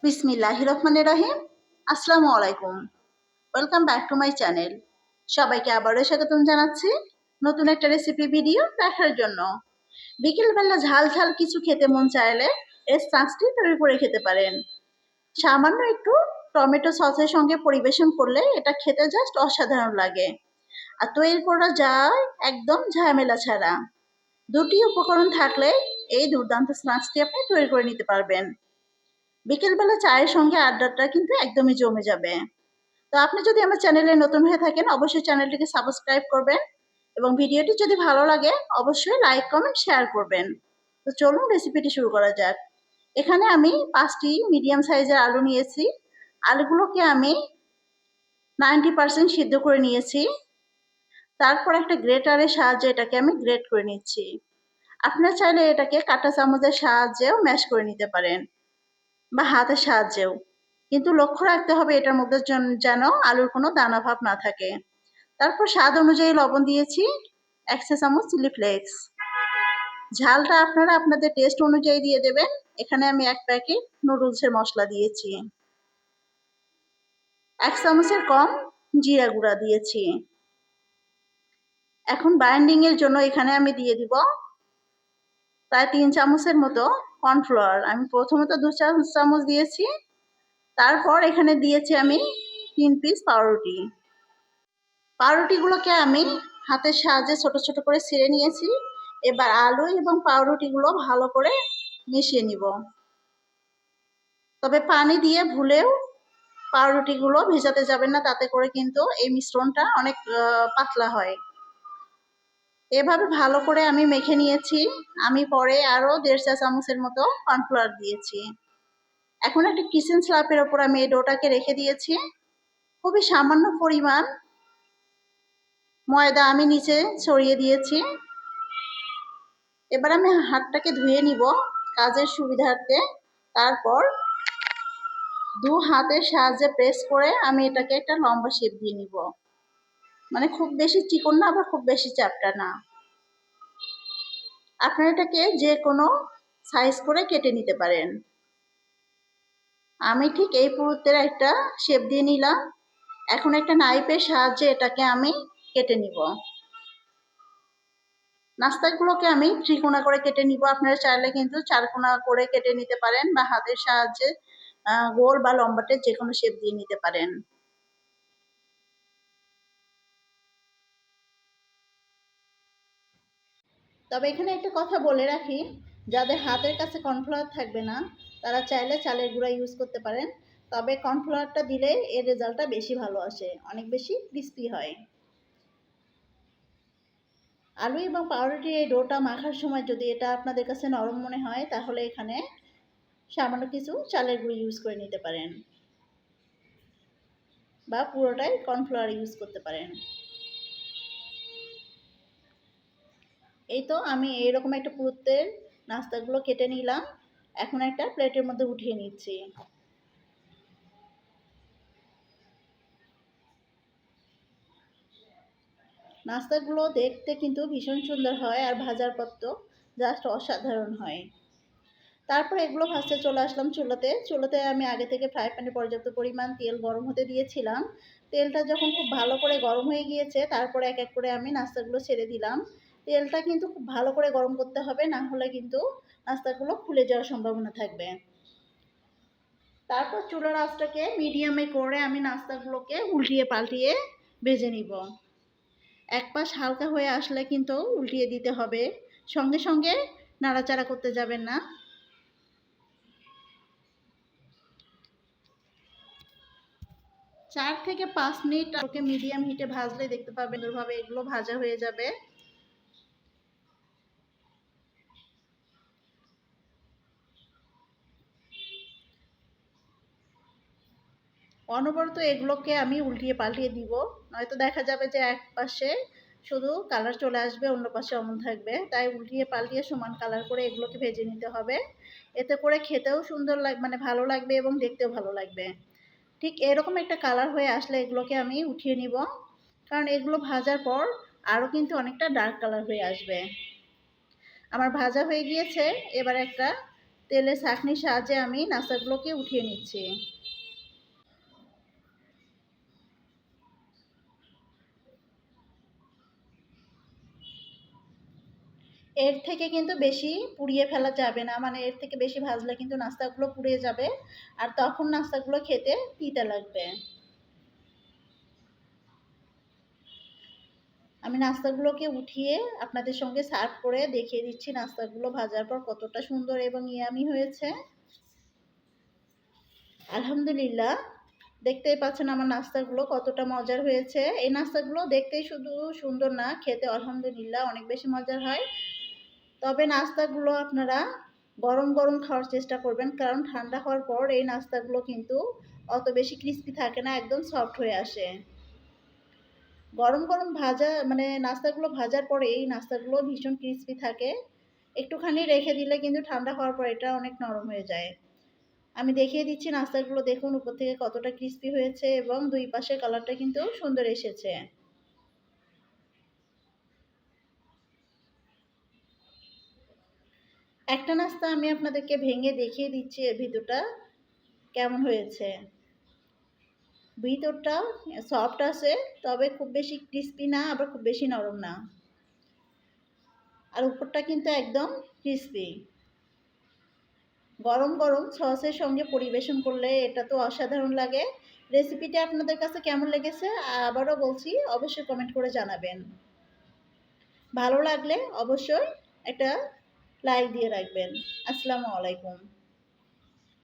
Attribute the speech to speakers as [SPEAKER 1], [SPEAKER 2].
[SPEAKER 1] বিসমিল্লাহির রহমানির রহিম। আসসালামু আলাইকুম। Welcome back to my channel. সবাইকে আবারও স্বাগতম জানাচ্ছি নতুন একটা রেসিপি ভিডিও দেখার জন্য। বিকেলবেলা ঝাল ঝাল কিছু খেতে মন চাইলে এই স্ন্যাক্সটি তৈরি করে খেতে পারেন। সামান্য একটু টমেটো সসের সঙ্গে পরিবেশন করলে এটা খেতে জাস্ট অসাধারণ লাগে। আর তৈরি করা যায় একদম ঝামেলা ছাড়া। দুটি উপকরণ থাকলে এই দুর্দান্ত স্ন্যাক্সটি আপনি তৈরি করে নিতে পারবেন। বিকেলবেলা চায়ের সঙ্গে আড্ডাটা কিন্তু একদমই জমে যাবে। তো আপনি যদি আমার চ্যানেলে নতুন হয়ে থাকেন অবশ্যই চ্যানেলটিকে সাবস্ক্রাইব করবেন এবং ভিডিওটি যদি ভালো লাগে অবশ্যই লাইক কমেন্ট শেয়ার করবেন। তো চলুন রেসিপিটি শুরু করা যাক। এখানে আমি 5টি মিডিয়াম সাইজের আলু নিয়েছি। আলুগুলোকে আমি 90% সিদ্ধ করে নিয়েছি। তারপর একটা গ্রেটারের সাহায্যে এটাকে আমি গ্রেট করে নিচ্ছি। আপনারা চাইলে এটাকে কাঁটা চামচের সাহায্যেও ম্যাশ করে নিতে পারেন বা হাতের সাহায্যেও, কিন্তু লক্ষ্য রাখতে হবে এটার মধ্যে যেন আলুর কোনো দানা ভাব না থাকে। তারপর স্বাদ অনুযায়ী লবণ দিয়েছি, 1 চা চামচ চিলি ফ্লেক্স। ঝালটা আপনারা আপনাদের টেস্ট অনুযায়ী দিয়ে দেবেন। এখানে আমি 1 প্যাকেট নুডলসের মশলা দিয়েছি, 1 চামচের কম জিরা গুঁড়া দিয়েছি। এখন বাইন্ডিং এর জন্য এখানে আমি দিয়ে দিব প্রায় 3 চামচের মতো কর্নফ্লাওয়ার। আমি প্রথমত 2 চামচ দিয়েছি, তারপর এখানে দিয়েছি আমি 3 পিস পাউরুটি। পাউরুটিগুলোকে আমি হাতের সাহায্যে ছোট ছোট করে ছিঁড়ে নিয়েছি। এবার আলু এবং পাউরুটিগুলো ভালো করে মিশিয়ে নিব। তবে পানি দিয়ে ভুলেও পাউরুটিগুলো ভেজাতে যাবেন না, তাতে করে কিন্তু এই মিশ্রণটা অনেক পাতলা হয়। এভাবে ভালো করে আমি মেখে নিয়েছি। আমি পরে আরও 1.5 চা চামচের মতো কর্নফ্লাওয়ার দিয়েছি। এখন একটা কিচেন স্ল্যাপের ওপর আমি এই ডোটাকে রেখে দিয়েছি। খুবই সামান্য পরিমাণ ময়দা আমি নিচে ছড়িয়ে দিয়েছি। এবার আমি হাতটাকে ধুয়ে নিব কাজের সুবিধার্থে। তারপর 2 হাতের সাহায্যে প্রেস করে আমি এটাকে একটা লম্বা শেপ দিয়ে নিব। মানে খুব বেশি চিকন না, আবার খুব বেশি চ্যাপ্টা না। আপনারা এটাকে যে কোনো সাইজ করে কেটে নিতে পারেন। আমি ঠিক এই পুরুত্বের একটা শেপ দিয়ে নিলাম। এখন একটা নাইফের সাহায্যে এটাকে আমি কেটে নিব। নাস্তাগুলোকে আমি 3 কোনা করে কেটে নিব। আপনারা চাইলে কিন্তু 4 কোনা করে কেটে নিতে পারেন বা হাতের সাহায্যে গোল বা লম্বাটে যে কোনো শেপ দিয়ে নিতে পারেন। তবে এখানে একটা কথা বলে রাখি, যাদের হাতের কাছে কর্নফ্লাওয়ার থাকবে না তারা চাইলে চালের গুঁড়া ইউজ করতে পারেন। তবে কর্নফ্লাওয়ারটা দিলে এর রেজাল্টটা বেশি ভালো আসে, অনেক বেশি ক্রিস্পি হয়। আলু এবং পাউরুটির এই ডোটা মাখার সময় যদি এটা আপনাদের কাছে নরম মনে হয় তাহলে এখানে সামান্য কিছু চালের গুঁড়ি ইউজ করে নিতে পারেন বা পুরোটাই কর্নফ্লাওয়ার ইউজ করতে পারেন। এই তো আমি এইরকম একটা পুরুত্বের নাস্তাগুলো কেটে নিলাম। এখন একটা প্লেটের মধ্যে উঠিয়ে নিচ্ছি। নাস্তাগুলো দেখতে কিন্তু ভীষণ সুন্দর হয় আর ভাজার পর তো জাস্ট অসাধারণ হয়। তারপর এগুলো ভাজতে চলে আসলাম চুলোতে আমি আগে থেকে ফ্রাই প্যানে পর্যাপ্ত পরিমাণ তেল গরম হতে দিয়েছিলাম। তেলটা যখন খুব ভালো করে গরম হয়ে গিয়েছে তারপরে এক এক করে আমি নাস্তাগুলো ছেড়ে দিলাম। তেলটা কিন্তু খুব ভালো করে গরম করতে হবে, না হলে কিন্তু নাস্তাগুলো খুলে যাওয়ার সম্ভাবনা থাকবে। তারপর চুলার আঁচটাকে মিডিয়ামে করে আমি নাস্তাগুলোকে উল্টিয়ে পাল্টিয়ে ভেজে নিব। এক পাশ হালকা হয়ে আসলে কিন্তু উল্টিয়ে দিতে হবে, সঙ্গে সঙ্গে নাড়াচাড়া করতে যাবেন না। 4 থেকে 5 মিনিট ওকে মিডিয়াম হিটে ভাজলে দেখতে পাবেন সুন্দরভাবে এগুলো ভাজা হয়ে যাবে। অনবরত এগুলোকে আমি উল্টিয়ে পাল্টিয়ে দিব, নয়তো দেখা যাবে যে এক পাশে শুধু কালার চলে আসবে, অন্য পাশে অমন থাকবে। তাই উল্টিয়ে পাল্টিয়ে সমান কালার করে এগুলোকে ভেজে নিতে হবে। এতে করে খেতেও সুন্দর মানে ভালো লাগবে এবং দেখতেও ভালো লাগবে। ঠিক এরকম একটা কালার হয়ে আসলে এগুলোকে আমি উঠিয়ে নিব, কারণ এগুলো ভাজার পর আরও কিন্তু অনেকটা ডার্ক কালার হয়ে আসবে। আমার ভাজা হয়ে গিয়েছে। এবার একটা তেলের ছাঁকনির সাহায্যে আমি নাস্তাগুলোকে উঠিয়ে নিচ্ছি। এর থেকে কিন্তু বেশি পুড়িয়ে ফেলা যাবে না, মানে এর থেকে বেশি ভাজলে কিন্তু নাস্তাগুলো পুড়ে যাবে আর তখন নাস্তাগুলো খেতে তিতা লাগবে। আমি নাস্তাগুলোকে উঠিয়ে আপনাদের সঙ্গে সার্ভ করে দেখিয়ে দিচ্ছি নাস্তাগুলো ভাজার পর কতটা সুন্দর এবং ইয়ামি হয়েছে। আলহামদুলিল্লাহ, দেখতেই পাচ্ছেন আমার নাস্তাগুলো কতটা মজার হয়েছে। এই নাস্তাগুলো দেখতেই শুধু সুন্দর না, খেতে আলহামদুলিল্লাহ অনেক বেশি মজার হয়। তবে নাস্তাগুলো আপনারা গরম গরম খাওয়ার চেষ্টা করবেন, কারণ ঠান্ডা হওয়ার পর এই নাস্তাগুলো কিন্তু অত বেশি ক্রিস্পি থাকে না, একদম সফট হয়ে আসে। গরম গরম ভাজা মানে নাস্তাগুলো ভাজার পরে এই নাস্তাগুলো ভীষণ ক্রিস্পি থাকে। একটুখানি রেখে দিলে কিন্তু ঠান্ডা হওয়ার পর এটা অনেক নরম হয়ে যায়। আমি দেখিয়ে দিচ্ছি নাস্তাগুলো, দেখুন উপর থেকে কতটা ক্রিস্পি হয়েছে এবং দুই পাশের কালারটা কিন্তু সুন্দর এসেছে। একটা নাস্তা আমি আপনাদেরকে ভেঙে দেখিয়ে দিচ্ছি এর ভিতরটা কেমন হয়েছে। ভিতরটা সফট আছে, তবে খুব বেশি ক্রিস্পি না, আবার খুব বেশি নরম না, আর উপরটা কিন্তু একদম ক্রিস্পি। গরম গরম সসের সঙ্গে পরিবেশন করলে এটা তো অসাধারণ লাগে। রেসিপিটা আপনাদের কাছে কেমন লেগেছে আবারও বলছি, অবশ্যই কমেন্ট করে জানাবেন। ভালো লাগলে অবশ্যই একটা লাইক দিয়ে রাখবেন। আসসালামু আলাইকুম।